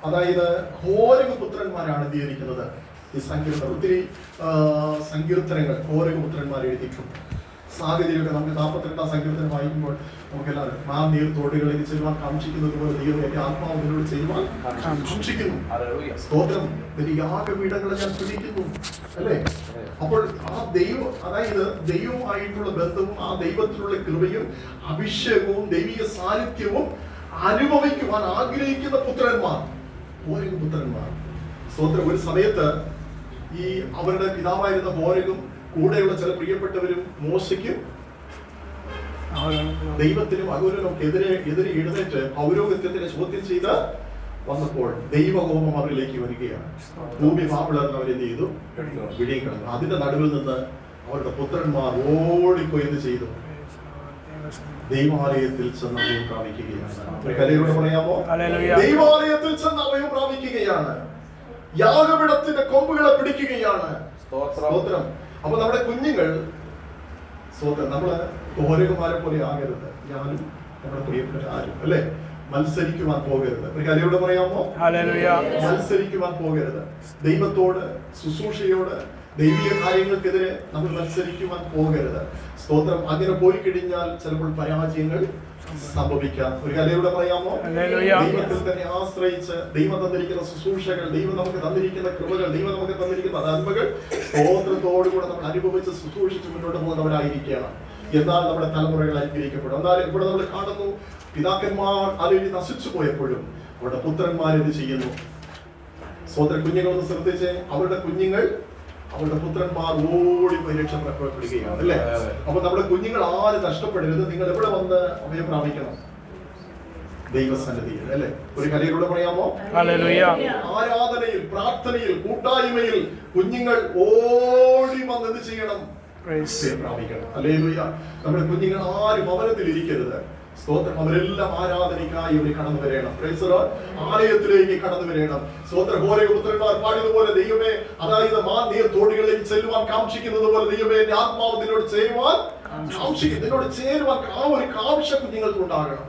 അതായത് ഹോരകപുത്രന്മാരാണ് എഴുതിയിരിക്കുന്നത്. ഈ സങ്കീർത്തനം ഒത്തിരി സങ്കീർത്തനങ്ങൾ ഹോരകപുത്രന്മാർ എഴുതിയിട്ടുണ്ട്. സാഹചര്യമൊക്കെ നമുക്ക് 42-ാം സങ്കീർത്തനം വായിക്കുമ്പോൾ നമുക്കെല്ലാവരും നീർ തോടുകളിൽ ചെല്ലുവാൻ കാക്ഷിക്കുന്നത് പോലെ ദൈവം എന്റെ ആത്മാവ് നിന്നോട് ചെയ്യുവാൻ കാക്ഷിക്കുന്നു. സ്തോത്രം, യാഗപീഠങ്ങളെ ഞാൻ പിടിക്കുന്നു അല്ലേ? അപ്പോൾ ആ ദൈവം, അതായത് ദൈവമായിട്ടുള്ള ബന്ധവും ആ ദൈവത്തിലുള്ള കൃപയും അഭിഷേകവും ദൈവിക സാന്നിധ്യവും അനുഭവിക്കുവാൻ ആഗ്രഹിക്കുന്ന പുത്രന്മാർ, ഹോരക പുത്രന്മാർ. സ്തോത്രം, ഒരു സമയത്ത് ഈ അവരുടെ പിതാവായിരുന്ന ഹോരകും കൂടെയുള്ള ചില പ്രിയപ്പെട്ടവരും മോശയ്ക്കും ദൈവത്തിനും അഹരോനൊക്കെ എതിരെ എഴുന്നേറ്റ് പൗരോഹിത്യത്തിനെ ചോദ്യം ചെയ്ത് വന്നപ്പോൾ ദൈവകോപം അവരിലേക്ക് വരികയാണ്. ഭൂമി മാപ്പിളർന്ന് അവരെന്ത് ചെയ്തു? വിളിയിക്കണം. അതിന്റെ നടുവിൽ നിന്ന് അവരുടെ പുത്രന്മാർ ഓടിപ്പോയി എന്ത് ചെയ്തു? ദൈവാലയത്തിൽ ചെന്ന് അഭയം പ്രാപിക്കുകയാണ്. ഒരു കലയോട് പറയാമോ? ദൈവാലയത്തിൽ ചെന്ന് അഭയം പ്രാപിക്കുകയാണ്. യാഗപീഠത്തിന്റെ കൊമ്പുകളെ പിടിക്കുകയാണ്. സ്തോത്രം. അപ്പൊ നമ്മുടെ കുഞ്ഞുങ്ങൾ, സ്തോത്രം, നമ്മള് ഹോരകുമാരെ പോലെ ആകരുത്. ഞാനും നമ്മുടെ പ്രിയപ്പെട്ട ആരും അല്ലെ മത്സരിക്കുവാൻ പോകരുത്. ഒരു കലയോട് പറയാമോ? മത്സരിക്കുവാൻ പോകരുത്. ദൈവത്തോട്, ശുശ്രൂഷയോട്, ദൈവിക കാര്യങ്ങൾക്കെതിരെ നമ്മൾ മത്സരിക്കുവാൻ പോകരുത്. സ്തോത്രം. അങ്ങനെ പോയി കഴിഞ്ഞാൽ ചിലപ്പോൾ പരാജയങ്ങൾ സംഭവിക്കാം. ഒരു കലയോടെ പറയാമോ? ദൈവത്തിൽ തന്നെ ആശ്രയിച്ച് ദൈവം തന്നിരിക്കുന്ന ശുശ്രൂഷകൾ, ദൈവം നമുക്ക് തന്നിരിക്കുന്ന കൃപകൾ, ദൈവം നമുക്ക് തന്നിരിക്കുന്ന നന്മകൾ സ്തോത്രത്തോടുകൂടെ നമ്മൾ അനുഭവിച്ച് ശുശ്രൂഷിച്ച് മുന്നോട്ട് പോകുന്നവരായിരിക്കണം. എന്നാൽ നമ്മുടെ തലമുറകൾ അനുഗ്രഹിക്കപ്പെടും. എന്നാൽ ഇവിടെ നമ്മൾ കാണുന്നു, പിതാക്കന്മാർ അതിൽ നശിച്ചു പോയപ്പോഴും അവരുടെ പുത്രന്മാർ എന്ത് ചെയ്യുന്നു? സ്തോത്ര, കുഞ്ഞുങ്ങളൊന്ന് ശ്രദ്ധിച്ച്, അവരുടെ കുഞ്ഞുങ്ങൾ, അവരുടെ പുത്രന്മാർ ഓടി രക്ഷപ്പെടുകയാണ് അല്ലേ? അപ്പൊ നമ്മുടെ കുഞ്ഞുങ്ങൾ ആരും നഷ്ടപ്പെടരുത്. നിങ്ങൾ എവിടെ വന്ന് അഭയം പ്രാപിക്കണം? ദൈവസന്നിധിയിൽ അല്ലേ? ഒരു കലയിലൂടെ പറയാമോ? ആരാധനയിൽ, പ്രാർത്ഥനയിൽ, കൂട്ടായ്മയിൽ കുഞ്ഞുങ്ങൾ ഓടി വന്ന് എന്ത് ചെയ്യണം? പ്രാപിക്കണം. ഹല്ലേലൂയ. നമ്മുടെ കുഞ്ഞുങ്ങൾ ആരും ഭവനത്തിൽ ഇരിക്കരുത്. സ്തോത്രം. അവരെല്ലാം ആരാധനയ്ക്കായി ഇവിടെ കടന്നു വരണം. Praise the Lord. ആലയത്തിലേക്ക് കടന്നു വരണം. സ്തോത്രം. ഹോരകപുത്രന്മാർ പാടിയതുപോലെ, ദൈവമേ, അതായത് നീർ തോടുകളിലേക്ക് ചെല്ലുവാൻ കാക്ഷിക്കുന്നത് പോലെ ദൈവമേ എന്റെ ആത്മാവ് നിന്നോട് ചേരുവാൻ കാക്ഷിക്കുന്നു. നിന്നോട് ചേരുവാൻ ആ ഒരു കാഴ്ച കുഞ്ഞുങ്ങൾക്ക് ഉണ്ടാകണം.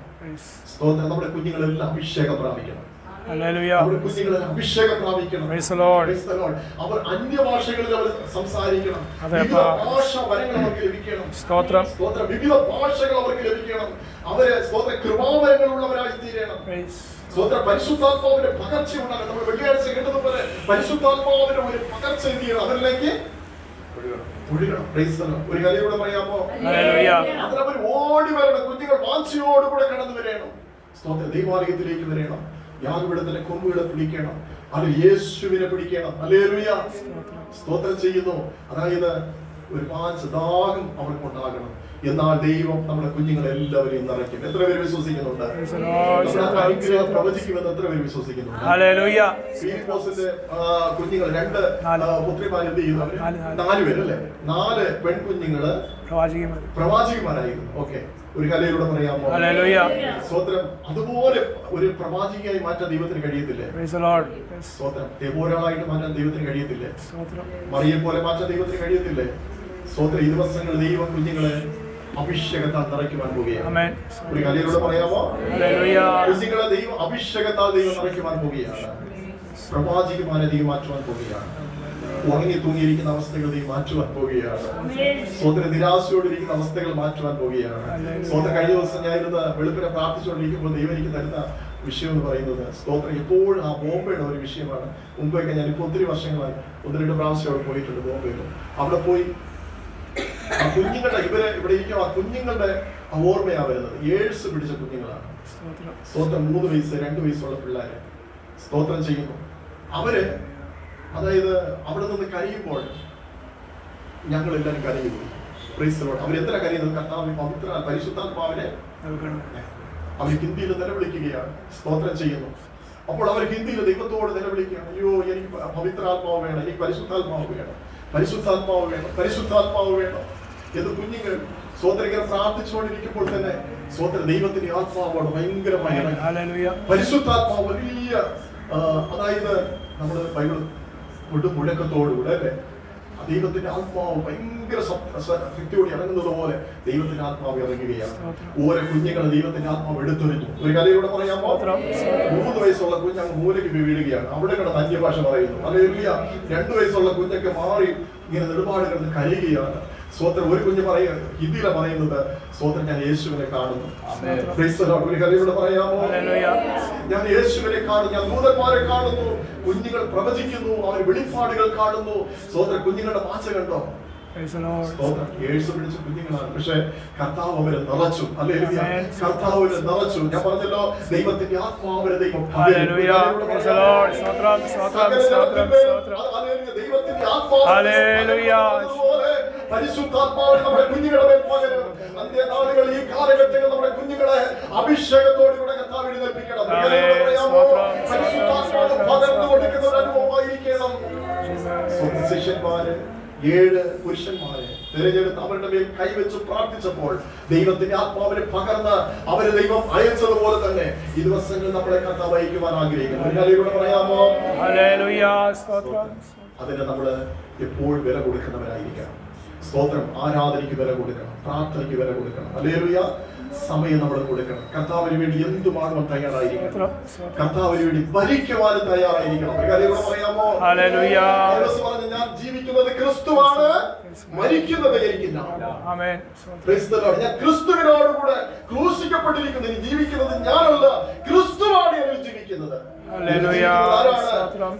സ്തോത്രം. നമ്മുടെ കുഞ്ഞുങ്ങളെല്ലാം അഭിഷേകം പ്രാപിക്കണം. അഭിഷേകം പ്രാപിക്കണം. അവർ അന്യഭാഷകളിൽ അവർ സംസാരിക്കണം. വിവിധ ഭാഷ വരങ്ങൾ അവർക്ക് ലഭിക്കണം. സ്തോത്രം. വിവിധ ഭാഷകൾ അവർക്ക് ലഭിക്കണം. അവര് സ്തോത്ര കൃപാവരങ്ങളുള്ളവരായി തീരണം. സ്തോത്ര. പരിശുദ്ധാത്മാവിന്റെ പകർച്ച ഉണ്ടാകണം. നമ്മൾ വെള്ളിയാഴ്ച കേട്ടതുപോലെ പരിശുദ്ധാത്മാവിന്റെ ഒരു പകർച്ച എന്ത് ചെയ്യണം? അവരിലേക്ക് ഒഴുകണം. ഒരു കലയോടെ പറയാമോ? അതിനവർ ഓടി വരണം. കുഞ്ഞുങ്ങൾ വാഞ്ചയോടുകൂടെ കടന്നു വരണം. സ്തോത്ര. ദൈവാലയത്തിലേക്ക് വരണം. യാഗപീഠത്തിലെ കൊമ്പുകളെ പിടിക്കണം. അത് യേശുവിനെ പിടിക്കണം. ഹല്ലേലൂയ. സ്തോത്രം ചെയ്യുന്നു. അതായത് ഒരു ദാഹം അവർക്കുണ്ടാകണം. എന്നാൽ ദൈവം നമ്മുടെ കുഞ്ഞുങ്ങളെല്ലാവരെയും നിറയ്ക്കും. എത്ര പേര് വിശ്വസിക്കുന്നുണ്ട്? പ്രവചിക്കുമെന്ന് എത്ര പേര് വിശ്വസിക്കുന്നുണ്ട്? ഫിലിപ്പോസിന്റെ കുഞ്ഞുങ്ങൾ 2 പുത്രിമാർ എന്ത് ചെയ്യുന്നു? 4 പേരല്ലേ? 4 പെൺകുഞ്ഞുങ്ങള് പ്രവാചകന്മാരായിരുന്നു. ഓക്കെ. ഒരു കലയിലൂടെ പറയാമോ? സ്തോത്രം. അതുപോലെ ഒരു പ്രവാചകയായി മാറ്റാൻ ദൈവത്തിന് കഴിയത്തില്ലേ? സ്തോത്രം. ദെബോരയായിട്ട് മാറ്റാൻ ദൈവത്തിന് കഴിയത്തില്ലേ? മറിയെ പോലെ മാറ്റാൻ ദൈവത്തിന് കഴിയത്തില്ലേ? സ്തോത്രം. ഈ ദിവസങ്ങൾ ദൈവം കുഞ്ഞുങ്ങളെ അഭിഷേകത്താൽ നിറയ്ക്കുവാൻ പോവുകയാണ്. ഒരു കലയിലൂടെ പറയാമോ? കുഞ്ഞുങ്ങളെ ദൈവം അഭിഷേകത്താൽ ദൈവം നിറയ്ക്കുവാൻ പോവുകയാണ്. പ്രവാചകന്മാരെ ദൈവം മാറ്റുവാൻ പോവുകയാണ്. ഉറങ്ങി തൂങ്ങിയിരിക്കുന്ന അവസ്ഥകൾ ദൈവം മാറ്റുവാൻ പോവുകയാണ്. സ്വന്തം നിരാശയോടിരിക്കുന്ന അവസ്ഥകൾ മാറ്റുവാൻ പോവുകയാണ്. സ്വന്തം കഴിഞ്ഞ ദിവസം ഞാനിരുന്ന് വെളുപ്പിനെ പ്രാർത്ഥിച്ചുകൊണ്ടിരിക്കുമ്പോൾ ദൈവം എനിക്ക് തരുന്ന വിഷയം എന്ന് പറയുന്നത്, സ്തോത്രം, എപ്പോഴും ആ ബോംബെയുടെ ഒരു വിഷയമാണ്. മുമ്പൊക്കെ ഞാനിപ്പോൾ ഒത്തിരി വർഷങ്ങളായി 1-2 പ്രാവശ്യം അവിടെ പോയിട്ടുണ്ട് ബോംബെയിൽ. അവിടെ പോയി ആ കുഞ്ഞുങ്ങളുടെ ഇവിടെ ഇരിക്കുന്ന ആ കുഞ്ഞുങ്ങളുടെ ഓർമ്മയാണ് വരുന്നത്. ഏഴ്സ് പിടിച്ച കുഞ്ഞുങ്ങളാണ്. സ്തോത്രം. 3 വയസ്സ് 2 വയസ്സുള്ള പിള്ളേര് സ്തോത്രം ചെയ്യുന്നു. അവര് അതായത് അവിടെ നിന്ന് കരയുമ്പോൾ ഞങ്ങളെല്ലാവരും കരയുന്നു. Praise the Lord. അവരെത്ര കരയുന്നത്? കർത്താവ് പവിത്ര പരിശുദ്ധാത്മാവിനെ അവർ ഹിന്ദിയിൽ നിലവിളിക്കുകയാണ്. സ്തോത്രം ചെയ്യുന്നു. അപ്പോൾ അവർ ഹിന്ദിയിൽ ദൈവത്തോട് നിലവിളിക്കുകയാണ്. അയ്യോ, എനിക്ക് പവിത്രാത്മാവ് വേണം, എനിക്ക് പരിശുദ്ധാത്മാവ് വേണം, പരിശുദ്ധാത്മാവ് വേണം, പരിശുദ്ധാത്മാവ് വേണം എന്ന് കുഞ്ഞുങ്ങൾ സ്തോത്രം ഇങ്ങനെ പ്രാർത്ഥിച്ചുകൊണ്ടിരിക്കുമ്പോൾ തന്നെ സ്തോത്രം ദൈവത്തിന്റെ ആത്മാവോട് ഭയങ്കരമായി പരിശുദ്ധാത്മാവ് വലിയ, അതായത് നമ്മള് ബൈബിൾ മുഴക്കത്തോടുകൂടെ അല്ലെ ദൈവത്തിന്റെ ആത്മാവ് ഭയങ്കര ശക്തിയോടെ ഇറങ്ങുന്നത് പോലെ ദൈവത്തിന്റെ ആത്മാവ് ഇറങ്ങുകയാണ്. ഓരോ കുഞ്ഞുങ്ങൾ ദൈവത്തിന്റെ ആത്മാവ് എടുത്തൊരിഞ്ഞു. ഒരു കഥയോടെ പറയാമോ? 3 വയസ്സുള്ള കുഞ്ഞങ്ങ് മൂലയ്ക്ക് വീഴുകയാണ്. അവിടെ കിടന്ന് അന്യഭാഷ പറയുന്നു. അല്ലെങ്കിൽ 2 വയസ്സുള്ള കുഞ്ഞൊക്കെ മാറി ഇങ്ങനെ നെടുപാട് കിടന്ന് കരയുകയാണ്. സ്വോത്രം. ഒരു കുഞ്ഞ് പറയുക ഹിന്ദിയില പറയുന്നത്, സ്വോത്രം, ഞാൻ യേശുവിനെ കാണുന്നു. ഒരു കഥയോടെ പറയാമോ? ഞാൻ യേശുവിനെ കാണുന്നു, ഞാൻ ദൂതന്മാരെ കാണുന്നു. കുഞ്ഞുങ്ങൾ പ്രവചിക്കുന്നു, അവർ വെളിപ്പാടുകൾ കാണുന്നു. സ്വോത്രം. കുഞ്ഞുങ്ങളുടെ ഭാഷ കണ്ടോ? ഏഴ്സ് പിടിച്ച കുഞ്ഞുങ്ങളാണ്. പക്ഷെ കർത്താവ് അവരെ നിറച്ചു. ഹല്ലേലൂയ. കർത്താവ് അവരെ നിറച്ചു. ഞാൻ പറഞ്ഞല്ലോ, ദൈവത്തിന്റെ ആത്മാവിനെ ദൈവം ദൈവത്തിന്റെ പരിശുദ്ധാത്മാവിനെ നമ്മുടെ കുഞ്ഞുങ്ങളെ മേൽ പകരും. അന്ത്യനാളുകൾ, ഈ കാലഘട്ടങ്ങൾ നമ്മുടെ കുഞ്ഞുങ്ങളെ അഭിഷേകത്തോടുകൂടെ കർത്താവ് എഴുന്നേൽപ്പിക്കണം. പരിശുദ്ധാത്മാവ് പകർന്നു കൊടുക്കുന്ന ഒരു അനുഭവമായിരിക്കണം. ശിഷ്യന്മാര് 7 പുരുഷന്മാരെ തിരഞ്ഞെടുത്ത് അവരുടെ മേൽ കൈവച്ച് പ്രാർത്ഥിച്ചപ്പോൾ ദൈവത്തിന്റെ ആത്മാവിനെ പകർന്ന് അവരെ ദൈവം അയച്ചതുപോലെ തന്നെ ഈ ദിവസങ്ങൾ നമ്മളെ കർത്താവ് അയക്കുവാൻ ആഗ്രഹിക്കുന്നു. പറയാമോ? അതിന് നമ്മള് എപ്പോഴും വില കൊടുക്കുന്നവരായിരിക്കണം. സ്തോത്രം. ആരാധനയ്ക്ക് വില കൊടുക്കണം, പ്രാർത്ഥനയ്ക്ക് വില കൊടുക്കണം. ഹല്ലേലൂയ. സമയം നമ്മൾ കൊടുക്കണം. കർത്താവിന് വേണ്ടി എന്തുമാകുവാൻ തയ്യാറായിരിക്കണം. കർത്താവിന് വേണ്ടി ഭരിക്കുവാനും തയ്യാറായിരിക്കണം. പറയാമോ? ഞാൻ ജീവിക്കുന്നത് ക്രിസ്തുവാണ്, മരിക്കുന്നത് എനിക്കില്ല. ഞാൻ ക്രിസ്തുവിനോടുകൂടെ ക്രൂശിക്കപ്പെട്ടിരിക്കുന്നു. ഇനി ജീവിക്കുന്നത് ഞാനല്ല, ക്രിസ്തുവാണ് എന്നിൽ ജീവിക്കുന്നത്.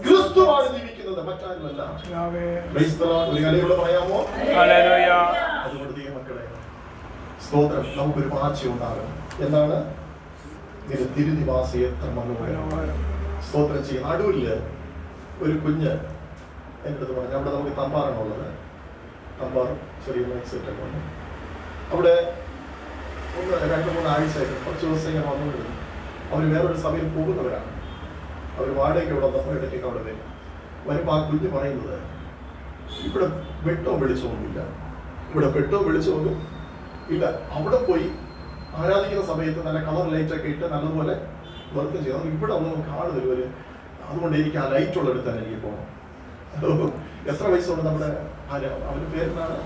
ക്രിസ്തുവാണ് ജീവിക്കുന്നത്, മറ്റാരുമല്ല. പറയാമോ? അതുകൊണ്ട് ദൈവമക്കളെ, സ്തോത്രം, നമുക്കൊരു വാഴ്ച ഉണ്ടാകണം. എന്താണ്? ഇങ്ങനെ തിരുനിവാസി എത്ര മനോഹരം. സ്തോത്രം ചെയ്യും. അടൂരില് ഒരു കുഞ്ഞ് എൻ്റെ അടുത്ത് പറഞ്ഞു, അവിടെ നമുക്ക് തമ്പാറാണുള്ളത്. തമ്പാർ ചെറിയ മൈസെറ്റൊക്കെ ഉണ്ട്. അവിടെ 1-2-3 ആഴ്ചയായിട്ട് കുറച്ച് ദിവസം ഇങ്ങനെ വന്നുകൊണ്ടിരുന്നു. അവർ വേറൊരു സഭയിൽ പോകുന്നവരാണ്. അവർ വാടകയ്ക്ക് ഇവിടെ വന്നപ്പോൾ ഇടയ്ക്കൊക്കെ അവിടെ വരും. വരുമ്പോൾ ആ കുഞ്ഞ് പറയുന്നത്, ഇവിടെ വെട്ടവും വെളിച്ചമൊന്നുമില്ല, ഇവിടെ വെട്ടവും വെളിച്ചമൊന്നും ഇല്ല. അവിടെ പോയി ആരാധിക്കുന്ന സമയത്ത് നല്ല കളർ ലൈറ്റൊക്കെ ഇട്ട് നല്ലതുപോലെ വർക്ക് ചെയ്യണം. ഇവിടെ ഒന്നും കാണുന്നില്ല ഒരു. അതുകൊണ്ട് എനിക്ക് ആ ലൈറ്റുള്ള എടുത്ത് തന്നെ എനിക്ക് പോകണം. എത്ര വയസ്സുണ്ട് നമ്മുടെ അവന്റെ പേരെന്താണ്?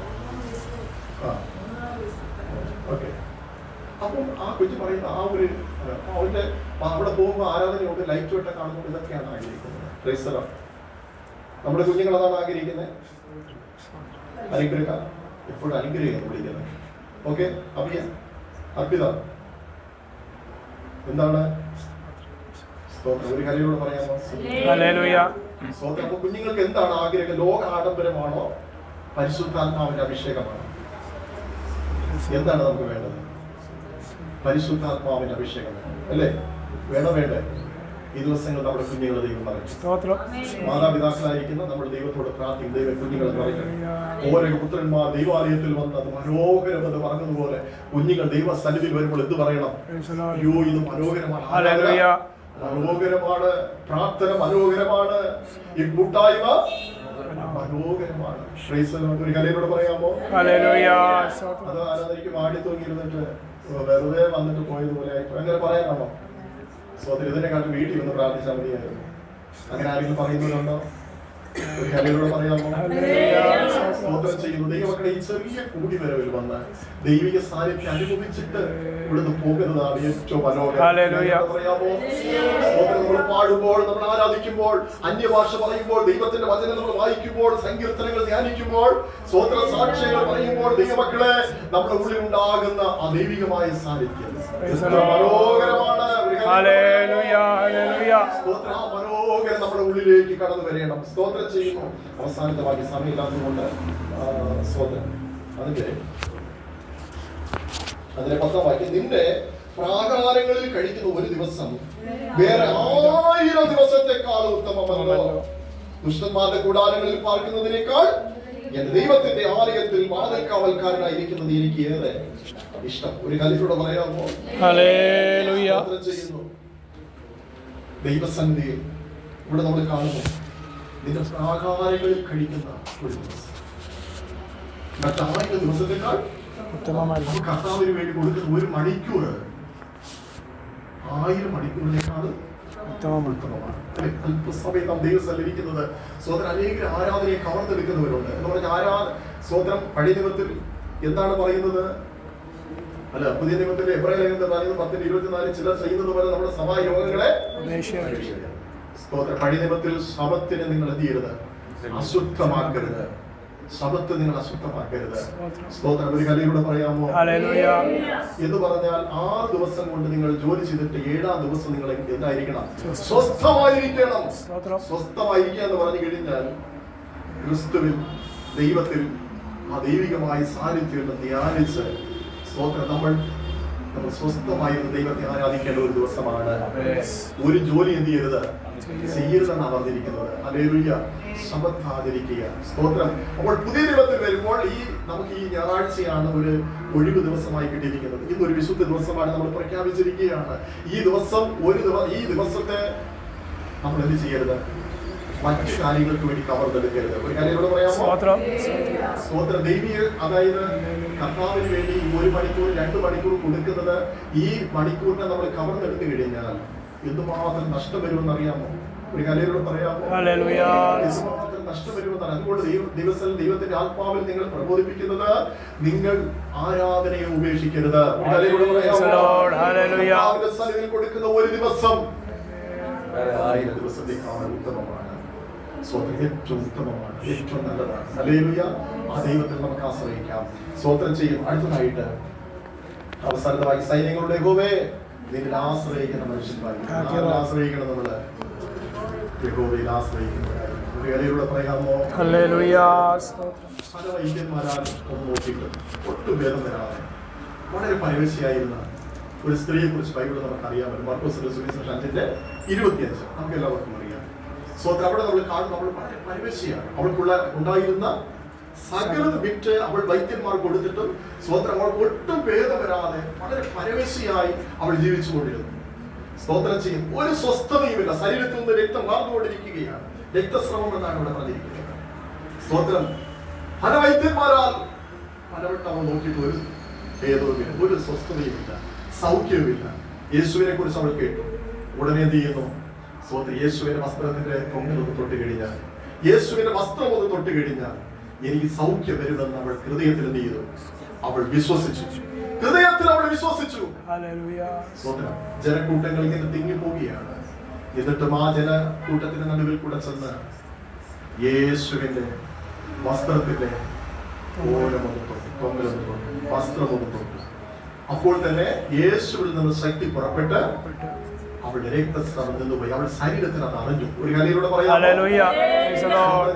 ഓക്കെ. അപ്പം ആ കുഞ്ഞ് പറയുന്ന ആ ഒരു അവന്റെ അവിടെ പോകുമ്പോൾ ആരാധനയോട് ലൈറ്റ് ഇട്ട കാണുമ്പോൾ ഇതൊക്കെയാണ് ആഗ്രഹിക്കുന്നത്. നമ്മുടെ കുഞ്ഞുങ്ങൾ അതാണ് ആഗ്രഹിക്കുന്നത്. അനുഗ്രഹം എപ്പോഴും അനുഗ്രഹിക്കുന്നു വിളിക്കുന്നത്. ഓക്കെ. അർപ്പിത എന്താണ്? ഒരു കലയോട് പറയാമോ? സ്തോത്രം. അപ്പൊ കുഞ്ഞുങ്ങൾക്ക് എന്താണ് ആഗ്രഹം? ലോക ആഡംബരമാണോ, പരിശുദ്ധാത്മാവിന്റെ അഭിഷേകമാണോ? എന്താണ് നമുക്ക് വേണ്ടത്? പരിശുദ്ധാത്മാവിന്റെ അഭിഷേകം അല്ലേ? വേണ്ടേ? ഈ ദിവസങ്ങൾ നമ്മുടെ കുഞ്ഞുങ്ങളെ ദൈവം പറയും. മാതാപിതാക്കളായിരിക്കുന്ന നമ്മുടെ ദൈവത്തോട് പ്രാർത്ഥിക്കും. ദൈവം കുഞ്ഞുങ്ങളെ പറയണം. ഓരോ പുത്രന്മാർ ദൈവാലയത്തിൽ വന്ന് അത് മനോഹരം എന്ന് പറഞ്ഞതുപോലെ കുഞ്ഞുങ്ങൾ ദൈവ സന്നിധിയിൽ വരുമ്പോൾ എന്ത് പറയണം? അയ്യോ, ഇത് മനോഹരമാണ്, മനോഹരമാണ്, പ്രാർത്ഥന മനോഹരമാണ്, ഈ കൂട്ടായ്മ മനോഹരമാണ്. ഒരു കലയോട് പറയാമോ? അത് ആരാധനയ്ക്ക് വാടി തൂങ്ങിയിരുന്നിട്ട് വെറുതെ വന്നിട്ട് പോയതുപോലെ അങ്ങനെ പറയാനാണോ? സ്വതന്ത്രം ഇതിനെക്കാട്ടും വീട്ടിൽ വന്ന് പ്രാർത്ഥിച്ചാൽ മതിയായിരുന്നു. അങ്ങനെ ആരെങ്കിലും പറയുന്നതുണ്ടോ? ഒരു കലയോട് പറയാമോ? സ്തോത്രം ചെയ്യുന്നു. ദൈവമക്കളെ, ഈ ചെറിയ കൂടിവരവിൽ വന്ന് ദൈവിക സാന്നിധ്യം അനുഭവിച്ചിട്ട് ഇവിടുന്ന് പോകുന്നതാണ് ഏറ്റവും മനോഹരം. പറയാമോ? സ്തോത്രം. നമ്മൾ പാടുമ്പോൾ, നമ്മൾ ആരാധിക്കുമ്പോൾ, അന്യഭാഷ പറയുമ്പോൾ, ദൈവത്തിന്റെ വചനം നമ്മൾ വായിക്കുമ്പോൾ, സങ്കീർത്തനങ്ങൾ ധ്യാനിക്കുമ്പോൾ, സ്തോത്ര സാക്ഷ്യങ്ങൾ പറയുമ്പോൾ, ദൈവമക്കളെ, നമ്മുടെ ഉള്ളിൽ ഉണ്ടാകുന്ന ആ ദൈവികമായ സാന്നിധ്യം മനോഹരമാണ്. മനോഹരം നമ്മുടെ ഉള്ളിലേക്ക് കടന്നു വരേണം. സ്തോത്രം ചെയ്യുന്നു. അവസാനത്തെ വാക്യ സമയമില്ലാത്തതുകൊണ്ട് സ്തോത്രം. അതിന്റെ 10ാം വാക്യം, നിന്റെ പ്രാകാരങ്ങളിൽ കഴിക്കുന്ന ഒരു ദിവസം വേറെ 1000 ദിവസത്തെക്കാൾ ഉത്തമമല്ലോ. ദുഷ്ടന്മാരുടെ കൂടാരങ്ങളിൽ പാർക്കുന്നതിനേക്കാൾ എന്റെ ദൈവത്തിന്റെ ആലയത്തിൽ വാതിൽക്കാവൽക്കാരനായിരിക്കുന്നത് എനിക്ക് ഏറെ ഇഷ്ടം. ഒരു കലിയോട് പറയാമോ? ചെയ്യുന്നു. ദൈവസന്നിധിയിൽ ഇവിടെ നമ്മൾ കാണുന്നു, നിന്റെ പ്രാകാരങ്ങളിൽ കഴിക്കുന്ന ഒരു ദിവസം മറ്റ് 1000 ദിവസത്തെക്കാൾ കർത്താവിന് വേണ്ടി കൊടുക്കുന്ന 1 മണിക്കൂർ 1000 മണിക്കൂറിനേക്കാൾ അല്പസമയം നാം ദൈവസ്ഥലിരിക്കുന്നത് സ്വതന്ത്രം അനേക ആരാധനയെ കവർന്നെടുക്കുന്നവരുണ്ട് എന്ന് പറഞ്ഞാൽ സ്വതന്ത്രം പഴയ നിയമത്തിൽ എന്താണ് പറയുന്നത്? അല്ല, പുതിയ നിയമത്തിലെ എബ്രായ ലേഖനത്തിൽ പറയുന്നത് 10:24 ചിലർ ചെയ്യുന്നത് പോലെ നമ്മുടെ സഭായോഗങ്ങളെ സ്തോത്രം. പഴയ നിയമത്തിൽ ശബത്തിനെ നിങ്ങൾ എന്ത് ചെയ്യരുത്? അശുദ്ധമാക്കരുത്. ശബത്ത് നിങ്ങൾ അശുദ്ധമാക്കരുത്. സ്തോത്രം. ഒരു കലയിലൂടെ പറയാമോ? എന്ന് പറഞ്ഞാൽ 6 ദിവസം കൊണ്ട് നിങ്ങൾ ജോലി ചെയ്തിട്ട് 7-ാം ദിവസം നിങ്ങൾ എന്തായിരിക്കണം? സ്വസ്ഥമായിരിക്കണം. സ്വസ്ഥമായിരിക്കുക എന്ന് പറഞ്ഞു കഴിഞ്ഞാൽ ക്രിസ്തുവിൽ, ദൈവത്തിൽ ആ ദൈവികമായ സാന്നിധ്യം ധ്യാനിച്ച് സ്തോത്രം നമ്മൾ സ്വസ്ഥമായിരുന്ന ദൈവത്തെ ആരാധിക്കേണ്ട ഒരു ദിവസമാണ്. ഒരു ജോലി എന്ത് ചെയ്യരുത്? ചെയ്യരുതെന്നാണ് പറഞ്ഞിരിക്കുന്നത്. ഹല്ലേലൂയ. ശബത്ത് ആചരിക്കുക. സ്തോത്രം. അപ്പോൾ പുതിയ നിയമത്തിൽ വരുമ്പോൾ നമുക്ക് ഈ ഞായറാഴ്ചയാണ് ഒരു ഒഴിവ് ദിവസമായി കിട്ടിയിരിക്കുന്നത്. ഇന്നൊരു വിശുദ്ധ ദിവസമാണ് നമ്മൾ പ്രഖ്യാപിച്ചിരിക്കുകയാണ്. ഈ ദിവസത്തെ നമ്മൾ എന്ത് ചെയ്യരുത്? മറ്റു കാര്യങ്ങൾക്ക് വേണ്ടി കവർന്നെടുക്കരുത്. ഒരു കാര്യം ഇവിടെ പറയാമോ? സ്തോത്രം. ദൈവീയ, അതായത് കർത്താവിന് വേണ്ടി 1 മണിക്കൂർ 2 മണിക്കൂർ കൊടുക്കുന്നത്, ഈ മണിക്കൂറിനെ നമ്മൾ കവർന്നെടുത്തു കഴിഞ്ഞാൽ എന്തുമാത്രം നഷ്ടം വരുമെന്ന് അറിയാമോ? ഒരു കാര്യം പറയാമോ? എന്തുമാത്രം നഷ്ടം വരുമെന്നാണ്. അതുകൊണ്ട് ദൈവത്തിന്റെ ആത്മാവിൽ നിങ്ങൾ പ്രബോധിപ്പിക്കുന്നത്, നിങ്ങൾ ആരാധനയെ ഉപേക്ഷിക്കരുത്. കൊടുക്കുന്ന ഒരു ദിവസം 1000 ദിവസത്തേക്കാണ് ഉത്തമമാണ്. ഏറ്റവും ഉത്തമമാണ്, ഏറ്റവും നല്ലതാണ്. ഹല്ലേലൂയ. ആ ദൈവത്തിൽ നമുക്ക് ആശ്രയിക്കാം. സ്തോത്രം ചെയ്യും. അടുത്തതായിട്ട് അവസാനമായി സൈന്യങ്ങളുടെ യഹോവേ, നിന്നിൽ ആശ്രയിക്കുന്ന മനുഷ്യന്മാർ ആശ്രയിക്കണം. നമ്മള് യഹോവയിൽ ആശ്രയിക്കുന്നവരായി ഒരു കലയിലൂടെ പറയാമോ? പല വൈദ്യന്മാരാൽ ഒന്ന് നോക്കിയിട്ട് ഒട്ടും ഭേദം വരാതെ വളരെ പരവശയായിരുന്ന ഒരു സ്ത്രീയെ കുറിച്ച് ബൈബിളിൽ നമുക്ക് അറിയാമല്ലോ. മാർക്കോസിന്റെ സുവിശേഷം 5:25 നമുക്ക് എല്ലാവർക്കും അറിയാം. സ്വന്തം അവിടെ നമ്മൾ കാണും, നമ്മൾ വളരെ പരവശയാണ്. അവൾക്കുള്ള ഉണ്ടായിരുന്ന സകലത് വിറ്റ് അവൾ വൈദ്യന്മാർ കൊടുത്തിട്ടും സ്വന്തം അവൾക്ക് ഒട്ടും ഭേദം വരാതെ വളരെ പരവശയായി അവൾ ജീവിച്ചു കൊണ്ടിരുന്നു. സ്തോത്രം ചെയ്യും. ഒരു സ്വസ്ഥതയുമില്ല. ശരീരത്തിൽ നിന്ന് രക്തം വാർന്നുകൊണ്ടിരിക്കുകയാണ്. രക്തസ്രവം എന്നാണ് ഇവിടെ പറഞ്ഞിരിക്കുന്നത്. സ്തോത്രം. പല വൈദ്യന്മാരാൽ പലവട്ടം അവൾ നോക്കിയിട്ട് ഒരു ഭേദവുമില്ല, ഒരു സ്വസ്ഥതയുമില്ല, സൗഖ്യവുമില്ല. യേശുവിനെ കുറിച്ച് അവൾ കേട്ടു. ഉടനെ എന്ത് ചെയ്യുന്നു? സ്തോത്രം. യേശുവിന്റെ വസ്ത്രത്തിന്റെ തൊങ്ങലൊന്ന് തൊട്ട് കഴിഞ്ഞാൽ, യേശുവിന്റെ വസ്ത്രം ഒന്ന് തൊട്ട് കഴിഞ്ഞാൽ എനിക്ക് സൗഖ്യം വരുമെന്ന് അവൾ ഹൃദയത്തിൽ എന്ത് ചെയ്തു? അവൾ വിശ്വസിച്ചു. ഹൃദയത്തിൽ അവൾ വിശ്വസിച്ചു. സ്തോത്രം. ജനക്കൂട്ടങ്ങൾ ഇങ്ങനെ തിങ്ങിപ്പോവുകയാണ്. എന്നിട്ടും ആ ജനക്കൂട്ടത്തിന്റെ നടുവിൽ കൂടെ ചെന്ന് യേശുവിന്റെ വസ്ത്രത്തിന്റെ ഓരമൊന്ന് തൊട്ടു, തൊങ്ങലൊന്ന് തൊട്ടു, വസ്ത്രമൊന്ന് തൊട്ടു. അപ്പോൾ തന്നെ യേശുവിൽ നിന്ന് ശക്തി പുറപ്പെട്ട് അവളുടെ രക്തസ്രാവം നിന്നുപോയി. അവൾ ശരീരത്തിന് അത് അറിഞ്ഞു. ഒരു കലയിലൂടെ പറയാം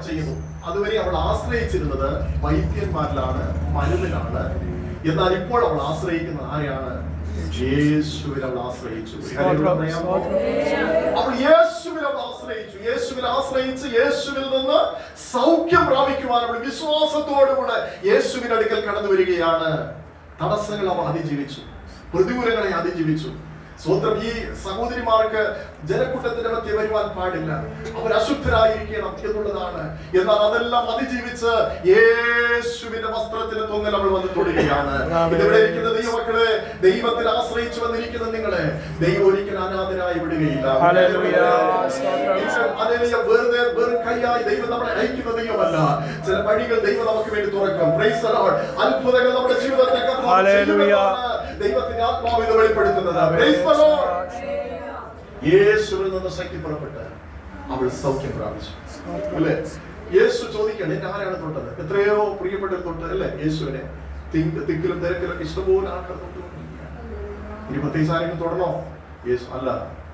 ചെയ്യുന്നു. അതുവരെ അവൾ ആശ്രയിച്ചിരുന്നത് വൈദ്യന്മാരിലാണ്, മരുന്നിലാണ്. എന്നാൽ ഇപ്പോൾ അവൾ ആശ്രയിക്കുന്ന ആരെയാണ്? യേശുവിൽ അവൾ ആശ്രയിച്ചു. അവൾ യേശുവിൽ അവൾ ആശ്രയിച്ചു. യേശുവിൽ ആശ്രയിച്ച് യേശുവിൽ നിന്ന് സൗഖ്യം പ്രാപിക്കുവാൻ അവൾ വിശ്വാസത്തോടുകൂടെ യേശുവിന്റെ അടുക്കൽ കടന്നു വരികയാണ്. തടസ്സങ്ങൾ അവൾ അതിജീവിച്ചു, പ്രതികൂലങ്ങളെ അതിജീവിച്ചു. സ്വന്തം ഈ സഹോദരിമാർക്ക് ജനക്കൂട്ടത്തിന്റെ മധ്യ വരുവാൻ പാടില്ല, അവർ അശുദ്ധരായിരിക്കണം എന്നുള്ളതാണ്. എന്നാൽ അതെല്ലാം അതിജീവിച്ച് യേശുവിന്റെ വസ്ത്രത്തിന് തൊങ്ങൽ അവൾ വന്ന് തൊടുകയാണ്. ഇവിടെ ഇരിക്കുന്ന ദൈവമക്കളെ, ദൈവത്തിൽ ആശ്രയിച്ചു വന്നിരിക്കുന്ന നിങ്ങളെ ദൈവം ഒരിക്കലും അനാഥരായി വിടുകയില്ല. വെറുതെ വെറും കൈയായി ദൈവം നമ്മളെ അയക്കുന്ന ദൈവമല്ല. ചില വഴികൾ ദൈവം നമുക്ക് വേണ്ടി തുറക്കും. Praise the Lord. അത്ഭുതങ്ങൾ നമ്മുടെ ജീവിതത്തിൽ ദൈവത്തിന്റെ ആത്മാവ് ഇത് വെളിപ്പെടുത്തുന്നത്. യേശുവിൽ നിന്ന് ശക്തി പുറപ്പെട്ട് അവൾ സൗഖ്യം പ്രാപിച്ചു. അല്ലെ? യേശു ചോദിക്കണം, എന്നെ ആരാണ് തൊട്ടത്? എത്രയോ പ്രിയപ്പെട്ടവർ തൊട്ട് അല്ലെ യേശുവിനെ. തിക്കിലും തിരക്കിലും ഇഷ്ടംപോലെ ആൾക്കാർ തൊട്ടുകൊണ്ടിരിക്കുകയാണ്. ഇനി പ്രത്യേകിച്ച് ആരെങ്കിലും തൊടണോ? യേശു അല്ല,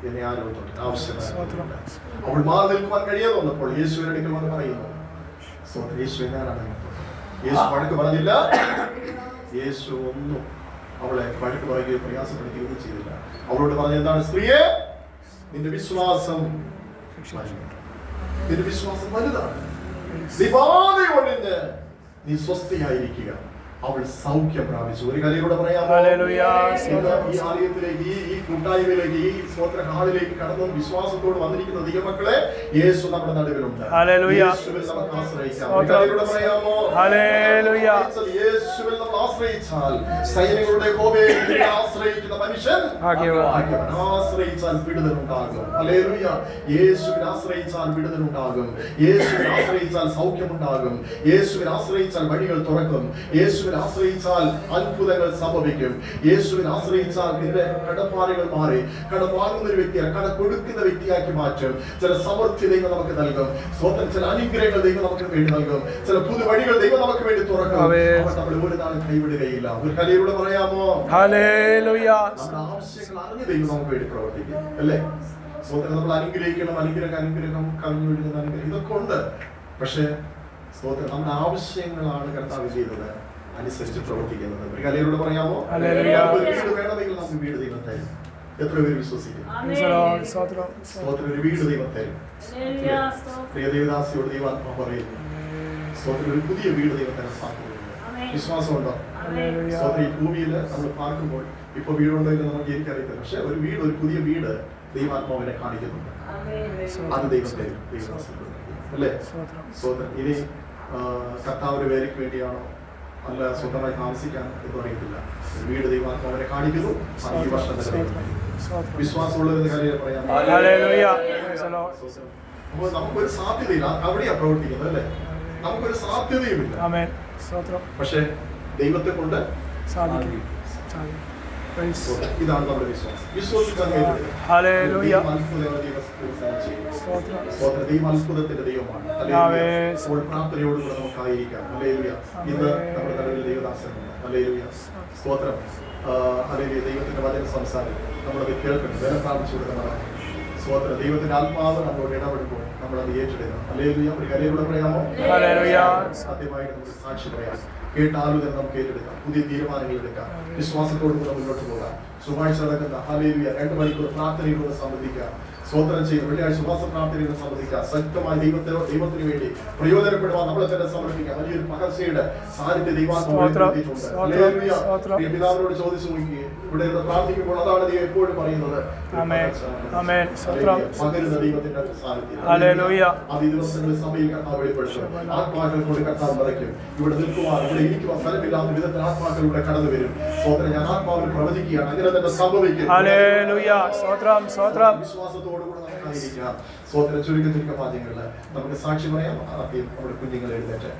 എന്നെ ആരോ തൊട്ട് ആവശ്യമായി. അവൾ മാറി നിൽക്കുവാൻ കഴിയാതെ വന്നപ്പോൾ യേശുവിന്റെ അടുക്കൽ വന്ന് പറയുന്നു, യേശു എന്നാണ്. യേശു വഴക്ക് പറഞ്ഞില്ല. യേശു ഒന്നും അവളെ വഴക്ക് പറയുകയോ പ്രയാസപ്പെടുത്തുകയോ ചെയ്തില്ല. അവളോട് പറഞ്ഞ എന്താണ്? സ്ത്രീയെ, നിന്റെ വിശ്വാസം വലുതാണ്. നീ ബാധ ഒഴിഞ്ഞ് നീ സ്വസ്ഥയായിരിക്കുക. അവൾ സൗഖ്യം പ്രാപിച്ചു. ഒരു കലയിലൂടെ പറയാമോ? ഈ ആലയത്തിലേക്ക്, ഈ കൂട്ടായ്മയിലേക്ക്, ഈ സ്തോത്ര ഹാളിലേക്ക് കടന്നു വിശ്വാസത്തോട് വന്നിരിക്കുന്ന ദൈവമക്കളെ, യേശു നമ്മുടെ നടുവിലുണ്ട്. യേശുവിൽ നമുക്ക് ആശ്രയിക്കാം. ഒരു കലയിലൂടെ പറയാമോ? യേശുവിൽ നമ്മൾ ആശ്രയിച്ചാൽ, സൈന്യങ്ങളുടെ യഹോവയെ ആശ്രയിക്കുന്ന മനുഷ്യൻ ആശ്രയിച്ചാൽ വിടുതലുണ്ടാകും. ഹല്ലേലൂയ. യേശുവിൽ ആശ്രയിച്ചാൽ വിടുതലുണ്ടാകും. യേശുവിൽ ആശ്രയിച്ചാൽ സൗഖ്യമുണ്ടാകും. യേശുവിൽ ആശ്രയിച്ചാൽ വഴികൾ തുറക്കും. യേശുവിൽ ആശ്രയിച്ചാൽ അത്ഭുതങ്ങൾ സംഭവിക്കും. യേശുവിൽ ആശ്രയിച്ചാൽ നിന്റെ കടപ്പാടുകൾ മാറി കട വാങ്ങുന്ന ഒരു വ്യക്തിയെ കട കൊടുക്കുന്ന വ്യക്തിയാക്കി മാറ്റും. ചില സമൃദ്ധി ദൈവം നമുക്ക് നൽകും. സ്വന്തം ചില അനുഗ്രഹങ്ങൾ ദൈവം നമുക്ക് വേണ്ടി നൽകും. ചില പുതുവഴികൾ ദൈവം നമുക്ക് വേണ്ടി തുറക്കും. നമ്മൾ ഒരു നാളും കൈവിടുകയില്ല. ഒരു കലയിലൂടെ പറയാമോ? നമ്മുടെ ആവശ്യങ്ങൾ അറിഞ്ഞ് ദൈവം നമുക്ക് വേണ്ടി പ്രവർത്തിക്കും. അല്ലേ? സ്വന്തം നമ്മൾ അനുഗ്രഹിക്കണം, അനുഗ്രഹം കവിഞ്ഞു വിടുന്ന അനുഗ്രഹം ഇതൊക്കെ ഉണ്ട്. പക്ഷേ സ്തോത്രം നമ്മുടെ ആവശ്യങ്ങളാണ് കർത്താവ് ചെയ്തത് അനുസരിച്ച് പ്രവർത്തിക്കുന്നത്. ഒരു കലയിലൂടെ പറയാമോ? വീട് വേണമെങ്കിൽ നമുക്ക് വീട് ദൈവം തരും. എത്ര പേര് വിശ്വസിക്കുന്നു? ഒരു വീട് ദൈവം തരും. പ്രിയ ദേവദാസിയോട് ദൈവാത്മാ പറയുന്നു, സ്തോത്രം ഒരു പുതിയ വീട് ദൈവം തരാൻ സാധ്യതയുണ്ട്. വിശ്വാസമുണ്ടോ? സ്തോത്രം ഈ ഭൂമിയിൽ നമ്മൾ പാർക്കുമ്പോൾ ഇപ്പൊ വീടുണ്ടോ എന്ന് നമുക്ക് എനിക്കറിയത്തില്ല. പക്ഷെ ഒരു വീട്, ഒരു പുതിയ വീട് ദൈവാത്മാവിനെ കാണിക്കുന്നുണ്ട്. അത് ദൈവം തരും. അല്ലേ? സ്തോത്രം. ഇനി കർത്താവിന്റെ വേലയ്ക്ക് വേണ്ടിയാണോ അല്ല സ്വന്തമായി താമസിക്കാൻ എന്ന് അറിയത്തില്ല. വീട് ദൈവാത്മാവിനെ കാണിക്കുന്നു. ഈ വർഷം വിശ്വാസമുള്ളവരുടെ കാര്യം പറയാം. അപ്പോൾ നമുക്കൊരു സാധ്യതയില്ല. അവിടെയാ പ്രവർത്തിക്കുന്നത്. അല്ലേ? നമുക്കൊരു സാധ്യതയുമില്ല. പക്ഷെ ദൈവത്തെ കൊണ്ട് സാധിക്കും. ഇതാണ് നമ്മുടെ വിശ്വാസം. വിശ്വസിക്കാൻ അത്ഭുതത്തിന്റെ ദൈവമാണ്. പ്രാർത്ഥനയോടുകൂടെ നമുക്കായിരിക്കാം. ഹല്ലേലൂയ. ഇന്ന് നമ്മുടെ നടുവിൽ ദൈവദാസനുണ്ട്. ഹല്ലേലൂയ. സ്തോത്രം. ഹല്ലേലൂയ. ദൈവത്തിന്റെ വചനം സംസാരിക്കും. നമ്മളത് കേൾക്കണം. വില പ്രാപിച്ചു കൊടുക്കണം. സ്തോത്രം. ദൈവത്തിന്റെ ആത്മാവ് നമ്മളോട് ഇടപെടുമ്പോൾ നമ്മളത് ഏറ്റെടുക്കണം. ഹല്ലേലൂയ. ഒരു കലയിലൂടെ പറയാമോ? സത്യമായിട്ട് നമുക്ക് സാക്ഷി പറയാം. കേട്ടാലും നമുക്ക് ഏറ്റെടുക്കാം. പുതിയ തീരുമാനങ്ങൾ എടുക്കാം. വിശ്വാസത്തോടുകൂടെ മുന്നോട്ട് പോകാം. ചൊവ്വാഴ്ച നടക്കുന്ന ഹല്ലേലൂയ 2 മണിക്കൂർ പ്രാർത്ഥനയിലൂടെ സംബന്ധിക്കാം. സ്തോത്രം ചെയ്ത് വെള്ളിയാഴ്ച ഉപവാസ പ്രാർത്ഥനയിലൂടെ സംബന്ധിക്കാം. ശക്തമായി ദൈവത്തിന് വേണ്ടി പ്രയോജനപ്പെടുവാൻ നമ്മളെ തന്നെ സമർപ്പിക്കാം. വലിയൊരു പകർച്ചയുടെ സാന്നിധ്യ ദൈവാത്മാവിനോട് ചോദിച്ചു നോക്കി. ഇവിടെ പ്രാർത്ഥിക്കുമ്പോൾ അതാണ് ദൈവം എപ്പോഴും പറയുന്നത്. പകരുന്ന ദൈവത്തിന്റെ സാന്നിധ്യം അത് ഈ ദിവസങ്ങളിൽ സഭയിൽ കർത്താവ് വെളിപ്പെടുത്തും. ആത്മാക്കൾ കൊണ്ട് കർത്താവ് നിറയ്ക്കും. ഇവിടെ നിൽക്കുവാൻ, ഇവിടെ ഇരിക്കുവാൻ സ്ഥലമില്ലാത്ത വിധത്തിൽ ആത്മാക്കളിലൂടെ കടന്നു വരും. സ്വതന്ത്രം ഞാൻ ആത്മാവിന് പ്രവചിക്കുകയാണ്. അങ്ങനെ തന്നെ സംഭവിക്കും. വിശ്വാസത്തോടുകൂടെ നമുക്കായിരിക്കാം. സ്വതന്ത്രം ചുരുക്ക വാദ്യങ്ങളിൽ നമുക്ക് സാക്ഷി പറയാം. ആദ്യം നമ്മുടെ കുഞ്ഞുങ്ങളെ എഴുന്നേറ്റ്